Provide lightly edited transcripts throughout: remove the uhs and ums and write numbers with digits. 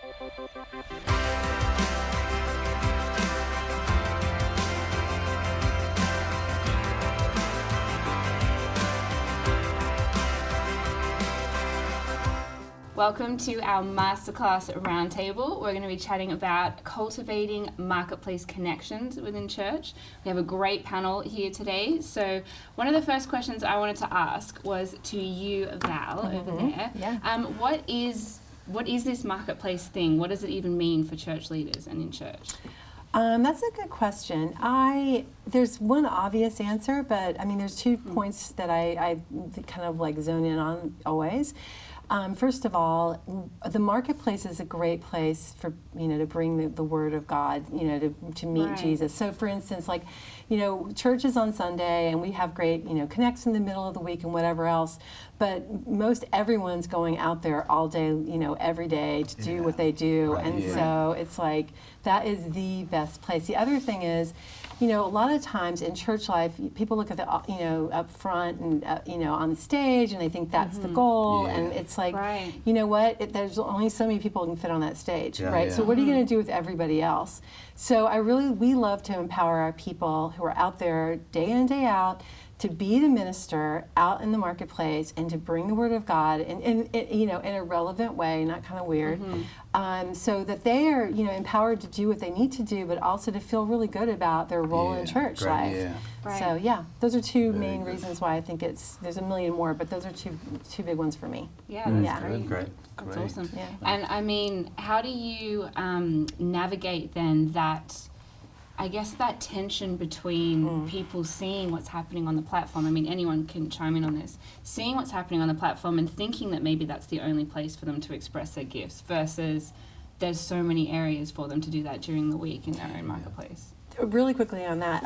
Welcome to our Masterclass Roundtable. We're going to be chatting about cultivating marketplace connections within church. We have a great panel here today. So one of the first questions I wanted to ask was to you, Val, over there. Yeah. What is this marketplace thing? What does it even mean for church leaders and in church? That's a good question. There's one obvious answer, but I mean, there's 2 points that I kind of like zone in on always. First of all, the marketplace is a great place for, to bring the word of God, to meet Jesus. So for instance, like, church is on Sunday and we have great, connects in the middle of the week and whatever else, but most everyone's going out there all day, every day to do what they do. So it's like, that is the best place. The other thing is, a lot of times in church life, people look at the, up front and, on the stage, and they think that's the goal. And it's like, you know what? There's only so many people who can fit on that stage, right? So what are you going to do with everybody else? So we love to empower our people who are out there day in and day out to be the minister out in the marketplace and to bring the word of God in a relevant way, not kind of weird, so that they are, empowered to do what they need to do, but also to feel really good about their role in church life. So those are 2 main reasons why I think there's a million more, but those are two big ones for me. That's great. That's awesome. Yeah. And I mean, how do you navigate then that, I guess, that tension between people seeing what's happening on the platform? I mean, anyone can chime in on this. Seeing what's happening on the platform and thinking that maybe that's the only place for them to express their gifts versus there's so many areas for them to do that during the week in their own marketplace. Really quickly on that,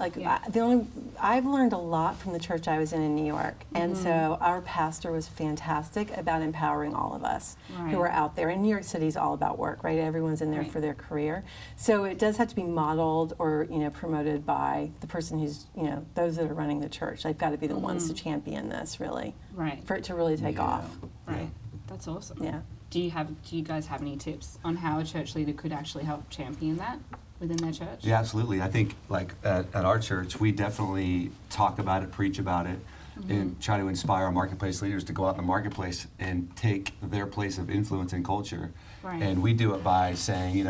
I've learned a lot from the church I was in New York, and so our pastor was fantastic about empowering all of us who are out there. And New York City is all about work, right? Everyone's in there for their career, so it does have to be modeled or promoted by the person who's those that are running the church. They've got to be the ones to champion this, really, for it to really take off. That's awesome. Do you guys have any tips on how a church leader could actually help champion that within their church? Yeah, absolutely. I think at our church, we definitely talk about it, preach about it, and try to inspire our marketplace leaders to go out in the marketplace and take their place of influence in culture. And we do it by saying,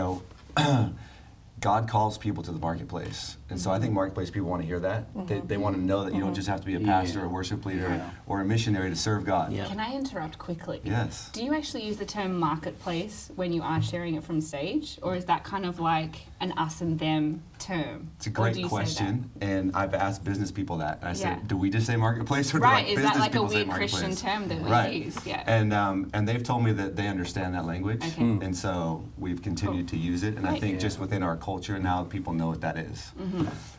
God calls people to the marketplace. And so I think marketplace people want to hear that. They want to know that you don't just have to be a pastor or worship leader or a missionary to serve God. Can I interrupt quickly? Yes. Do you actually use the term marketplace when you are sharing it from stage? Or is that kind of like an us and them term? It's a great question. And I've asked business people that. And I said, do we just say marketplace? Or is that like a weird Christian term that we use? And they've told me that they understand that language. And so we've continued to use it. And I think just within our culture now, people know what that is.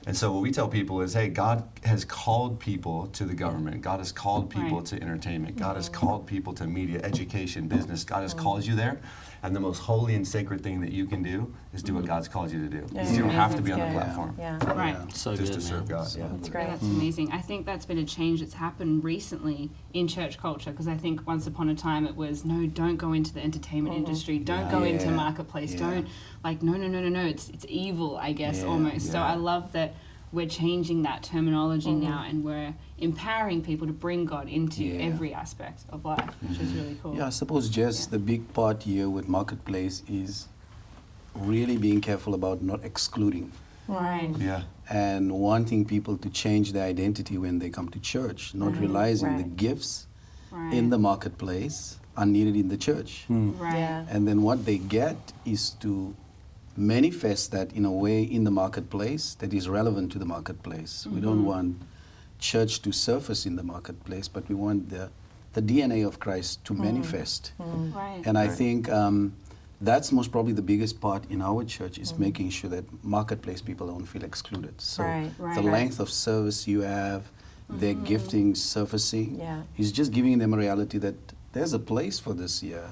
And so what we tell people is, hey, God has called people to the government. God has called people to entertainment. God has called people to media, education, business. God has called you there. And the most holy and sacred thing that you can do is do what God's called you to do. You don't have to be on the platform. So just good, to serve God. That's great. That's amazing. I think that's been a change that's happened recently in church culture, because I think once upon a time it was, no, don't go into the entertainment industry, don't go into marketplace, don't, no, it's evil, I guess, almost. So I love that we're changing that terminology now, and we're empowering people to bring God into every aspect of life, which is really cool. Yeah, I suppose, Jess, the big part here with marketplace is really being careful about not excluding. And wanting people to change their identity when they come to church, not realizing the gifts in the marketplace are needed in the church. And then what they get is to manifest that in a way in the marketplace that is relevant to the marketplace. We don't want church to surface in the marketplace, but we want the DNA of Christ to manifest. And I think that's most probably the biggest part in our church is making sure that marketplace people don't feel excluded. So the length of service you have, their gifting surfacing, is just giving them a reality that there's a place for this here.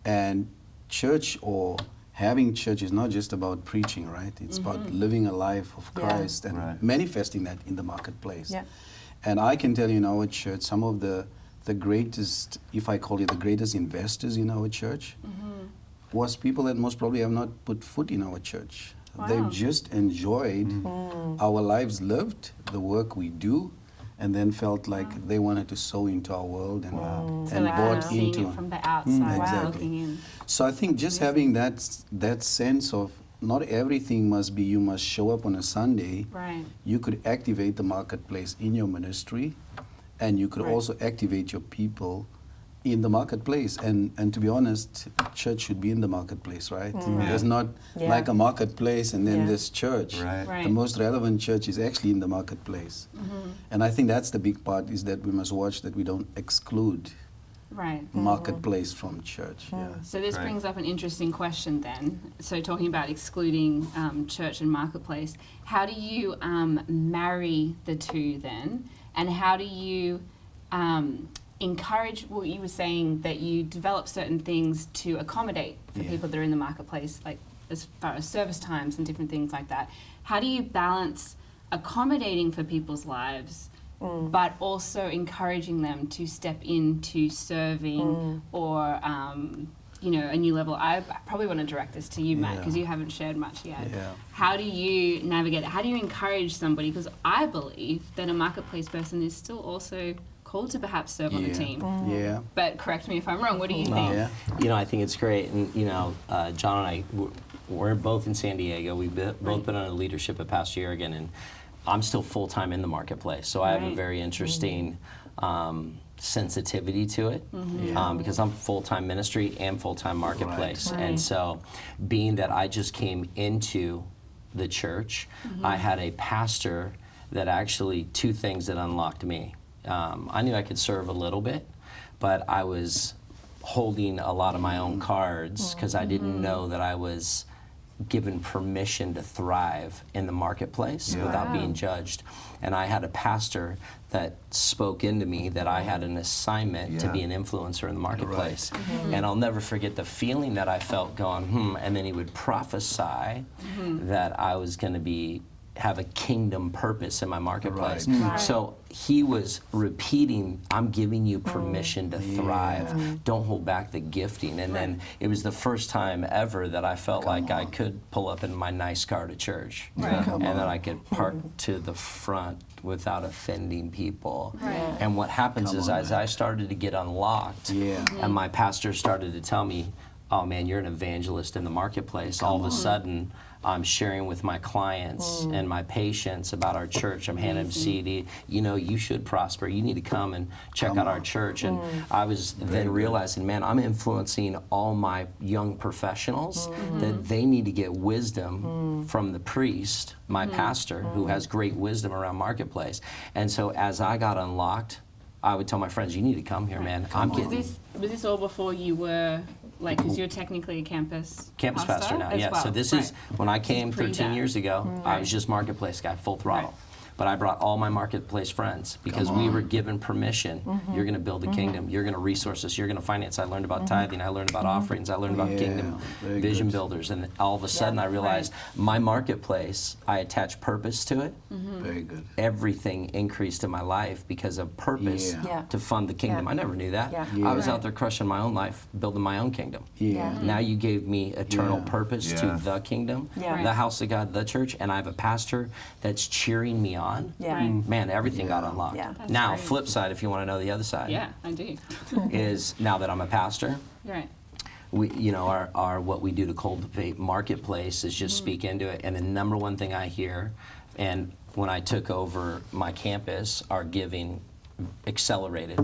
And church or having church is not just about preaching, right? It's about living a life of Christ and manifesting that in the marketplace. And I can tell you in our church, some of the greatest, if I call it the greatest investors in our church, was people that most probably have not put foot in our church. Wow. They've just enjoyed our lives lived, the work we do, and then felt like they wanted to sow into our world and So like bought seeing into it from the outside, exactly. looking in. So I think just having that sense of not everything must be you must show up on a Sunday. Right. You could activate the marketplace in your ministry, and you could also activate your people in the marketplace. And to be honest, church should be in the marketplace, right? There's not like a marketplace and then this church. Right. The most relevant church is actually in the marketplace. And I think that's the big part, is that we must watch that we don't exclude marketplace from church. So this brings up an interesting question then. So talking about excluding church and marketplace, how do you marry the two then? And how do you encourage, what you were saying, that you develop certain things to accommodate for people that are in the marketplace, like as far as service times and different things like that? How do you balance accommodating for people's lives but also encouraging them to step into serving or a new level? I probably want to direct this to you, Matt, because you haven't shared much yet. How do you navigate it? How do you encourage somebody? Because I believe that a marketplace person is still also called to perhaps serve on the team. But correct me if I'm wrong. What do you think? I think it's great. And, John and I, we're both in San Diego. We've both been under the leadership of Ps Jurgen, and I'm still full-time in the marketplace. So I have a very interesting sensitivity to it because I'm full-time ministry and full-time marketplace. And so being that I just came into the church, I had a pastor that actually, two things that unlocked me. I knew I could serve a little bit, but I was holding a lot of my own cards because I didn't know that I was given permission to thrive in the marketplace without being judged. And I had a pastor that spoke into me that I had an assignment to be an influencer in the marketplace. And I'll never forget the feeling that I felt going, and then he would prophesy that I was going to have a kingdom purpose in my marketplace. So he was repeating, I'm giving you permission to thrive. Don't hold back the gifting. And then it was the first time ever that I felt like I could pull up in my nice car to church. And then I could park to the front without offending people. And what happens is as I started to get unlocked, and my pastor started to tell me, oh man, you're an evangelist in the marketplace. All of a sudden, I'm sharing with my clients and my patients about our church. I'm handing them CD. You should prosper. You need to come and check out our church. And I was then realizing, man, I'm influencing all my young professionals that they need to get wisdom from the priest, my pastor, who has great wisdom around marketplace. And so as I got unlocked, I would tell my friends, you need to come here, man. Was this all before you were, because you're technically a campus pastor now, well. So this is, when I came 13 years ago, I was just marketplace guy, full throttle. But I brought all my marketplace friends because we were given permission. You're going to build a kingdom. You're going to resource us. You're going to finance. I learned about tithing. I learned about offerings. I learned about kingdom vision builders. And all of a sudden I realized my marketplace, I attached purpose to it. Very good. Everything increased in my life because of purpose to fund the kingdom. I never knew that. I was out there crushing my own life, building my own kingdom. Now you gave me eternal purpose to the kingdom, the house of God, the church, and I have a pastor that's cheering me on. Man, everything got unlocked. Now, great. Flip side, if you want to know the other side, I do. is now that I'm a pastor, we, our what we do to cultivate marketplace is just speak into it. And the number one thing I hear, and when I took over my campus, our giving accelerated.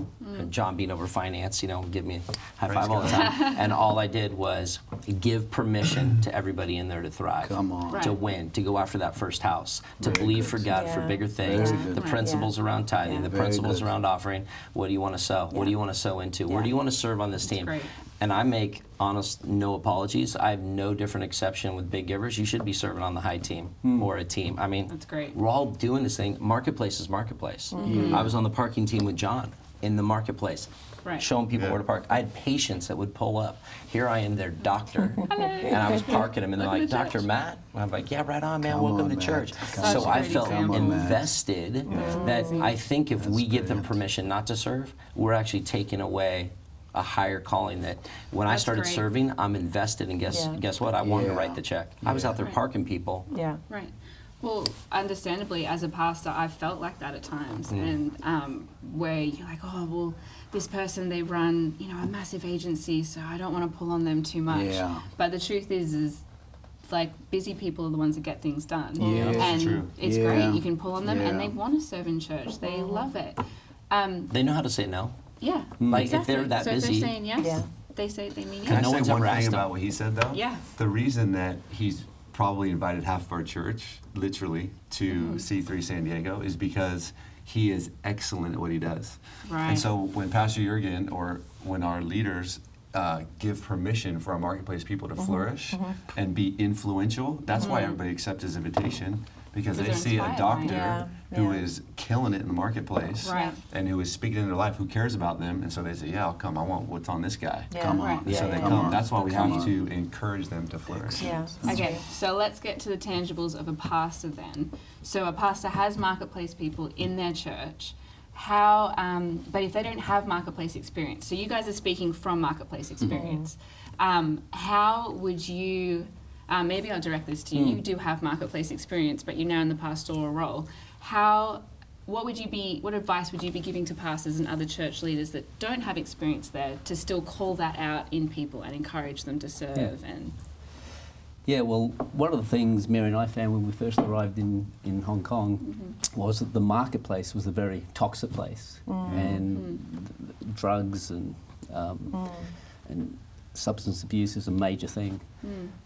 John being over finance, give me a high five all the time. And all I did was give permission to everybody in there to thrive, to win, to go after that first house, to believe for God for bigger things. The principles around tithing, the principles around offering. What do you want to sow? What do you want to sow into? Where do you want to serve on this team? And I make honest, no apologies. I have no different exception with big givers. You should be serving on the high team or a team. I mean, that's great. We're all doing this thing. Marketplace is marketplace. I was on the parking team with John in the marketplace, showing people where to park. I had patients that would pull up. Here I am, their doctor, and I was parking them, and they're like, Dr. Matt? And I'm like, yeah, right on, man. Welcome to church. So I felt invested that I think if we give them permission not to serve, we're actually taking away a higher calling that when I started serving, I'm invested, and guess what? I wanted to write the check. I was out there parking people. Yeah. Right. Well, understandably, as a pastor, I felt like that at times, and where you're like, oh, well, this person, they run, a massive agency, so I don't want to pull on them too much. Yeah. But the truth is like busy people are the ones that get things done. Yeah, and true. it's great. You can pull on them, and they want to serve in church. They love it. They know how to say no. Yeah. Like exactly. if they're that busy. If they're saying yes, they mean yes. Can I No say one's one ever thing asked him. about what he said, though? Yeah. The reason that he's probably invited half of our church, literally, to C3 San Diego is because he is excellent at what he does. Right. And so when Pastor Jurgen or when our leaders give permission for our marketplace people to flourish and be influential, that's why everybody accepts his invitation, because they they're see a inspired by doctor who is killing it in the marketplace and who is speaking into their life, who cares about them, and so they say, yeah, I'll come, I want what's on this guy. Yeah. Come on. Right. And so they come. That's why we have to encourage them to flourish. Yeah. Okay, so let's get to the tangibles of a pastor then. So a pastor has marketplace people in their church. How, but if they don't have marketplace experience, so you guys are speaking from marketplace experience, how would you, maybe I'll direct this to you, you do have marketplace experience, but you're now in the pastoral role. What advice would you be giving to pastors and other church leaders that don't have experience there to still call that out in people and encourage them to serve? Yeah, well, one of the things Mary and I found when we first arrived in Hong Kong was that the marketplace was a very toxic place, and drugs and substance abuse is a major thing.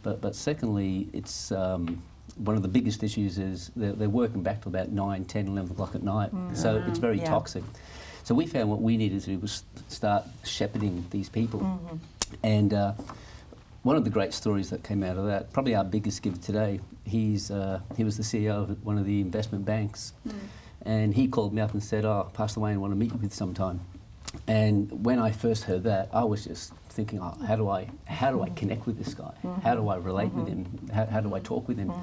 But secondly, it's one of the biggest issues is they're working back to about 9, 10, 11 o'clock at night, so it's very toxic. So we found what we needed to do was start shepherding these people, and one of the great stories that came out of that, probably our biggest giver today, he was the CEO of one of the investment banks, and he called me up and said, "Oh, Pastor Wayne, I want to meet you with sometime." And when I first heard that, I was just thinking, oh, how do I connect with this guy? How do I relate with him? How do I talk with him?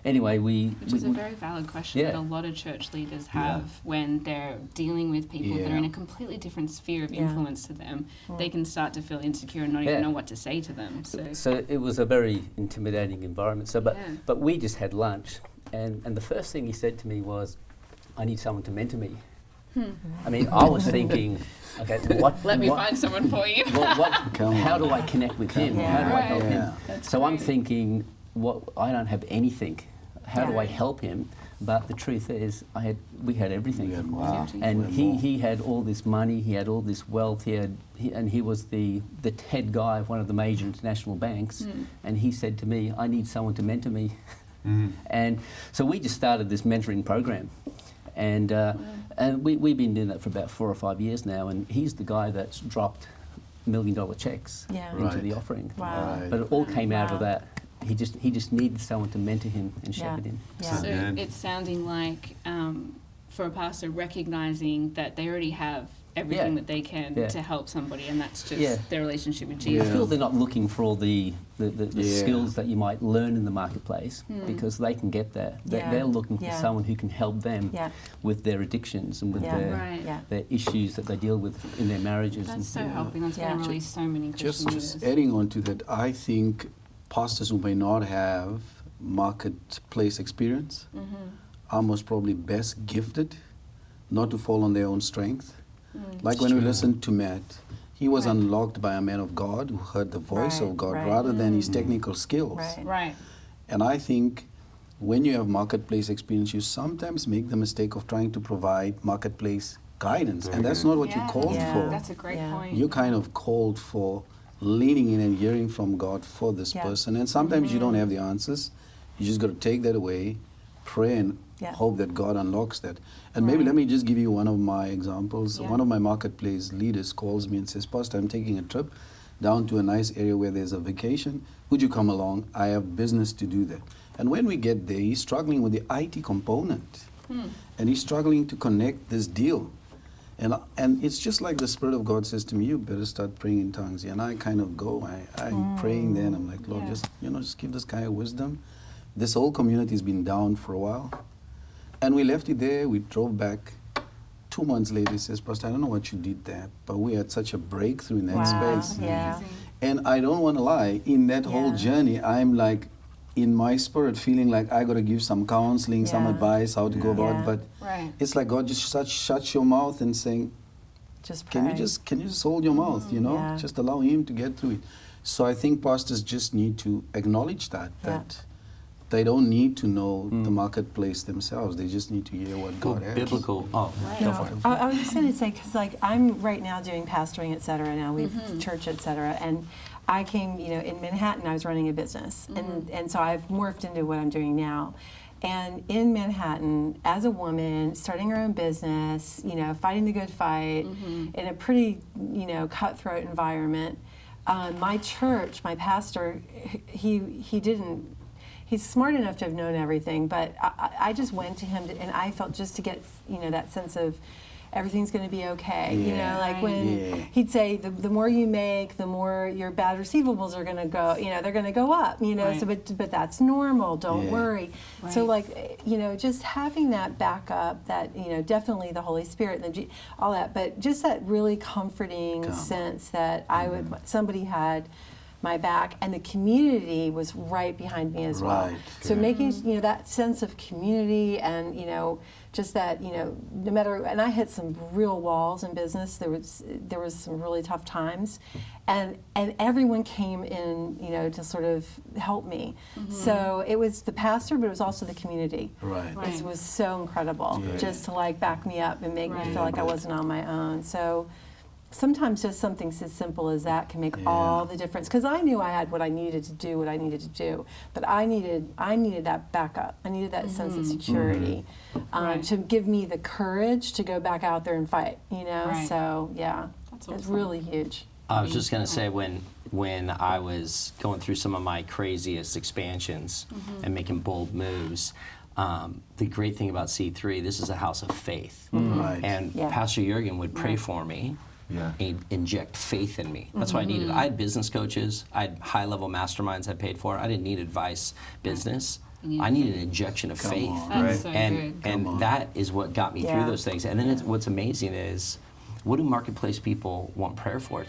Anyway, which is a very valid question that a lot of church leaders have when they're dealing with people that are in a completely different sphere of influence to them. They can start to feel insecure and not even know what to say to them. So it was a very intimidating environment. So, but we just had lunch, and the first thing he said to me was, "I need someone to mentor me." I mean, I was thinking, okay, let me find someone for you. How do I connect with him? How do I help him? So I'm thinking, I don't have anything. How do I help him? But the truth is, we had everything. And he had all this money, he had all this wealth, and he was the head guy of one of the major international banks. And he said to me, "I need someone to mentor me." And so we just started this mentoring program. And we've been doing that for about 4 or 5 years now, and he's the guy that's dropped $1 million checks into the offering. But it all came out of that. He just needed someone to mentor him and shepherd him. So it's sounding like for a pastor recognizing that they already have everything that they can to help somebody, and that's just their relationship with Jesus. I feel they're not looking for all the skills that you might learn in the marketplace, because they can get that. They're looking for someone who can help them with their addictions and with their issues that they deal with in their marriages. That's so helping. That's going to release so many Christian leaders. Just adding on to that, I think pastors who may not have marketplace experience are most probably best gifted not to fall on their own strength. Like when we listened to Matt, he was unlocked by a man of God who heard the voice of God rather than his technical skills. And I think when you have marketplace experience, you sometimes make the mistake of trying to provide marketplace guidance, and that's not what you called for. That's a great point. You kind of called for leaning in and hearing from God for this person, and sometimes you don't have the answers. You just got to take that away, pray, and hope that God unlocks that. And maybe let me just give you one of my examples. One of my marketplace leaders calls me and says, "Pastor, I'm taking a trip down to a nice area where there's a vacation. Would you come along? I have business to do there." And when we get there, he's struggling with the IT component. And he's struggling to connect this deal. And it's just like the Spirit of God says to me, "You better start praying in tongues." And I kind of go, I'm praying there, and I'm like, "Lord, just give this guy a wisdom." This whole community has been down for a while. And we left it there, we drove back 2 months later, he says, Pastor, I don't know what you did there, but we had such a breakthrough in that space. Yeah. And I don't want to lie, in that whole journey, I'm like, in my spirit, feeling like I got to give some counseling, some advice, how to go about it. But it's like God just shuts your mouth and saying, just can you just hold your mouth, you know? Just allow Him to get through it. So I think pastors just need to acknowledge that they don't need to know the marketplace themselves. They just need to hear what God has. Biblical. Oh, go for it. I was just going to say, because like I'm right now doing pastoring, et cetera. Now we've church, et cetera, and I came, in Manhattan. I was running a business, and so I've morphed into what I'm doing now. And in Manhattan, as a woman, starting her own business, fighting the good fight in a pretty, cutthroat environment. My church, my pastor, he's smart enough to have known everything, but I just went to him, and I felt just to get, that sense of everything's going to be okay. Like when he'd say, the more you make, the more your bad receivables are going to go, they're going to go up, so, but that's normal, don't worry. Right. So like, just having that backup, that, definitely the Holy Spirit, and all that, but just that really comforting sense that somebody had my back, and the community was right behind me as well. So making that sense of community, and just that no matter, and I hit some real walls in business. There was some really tough times, and everyone came in to sort of help me. So it was the pastor, but it was also the community. It was so incredible just to like back me up and make me feel like I wasn't on my own. So sometimes just something as simple as that can make all the difference. Because I knew I had what I needed to do, but I needed that backup. I needed that sense of security to give me the courage to go back out there and fight. So that's it's really huge. I was just gonna say, when I was going through some of my craziest expansions and making bold moves, the great thing about C3, this is a house of faith, and Pastor Jurgen would pray for me. Inject faith in me. That's what I needed. I had business coaches. I had high-level masterminds I paid for. I didn't need advice business. I needed an injection of faith. That's so and good. And that is what got me through those things. And then what's amazing is, what do marketplace people want prayer for?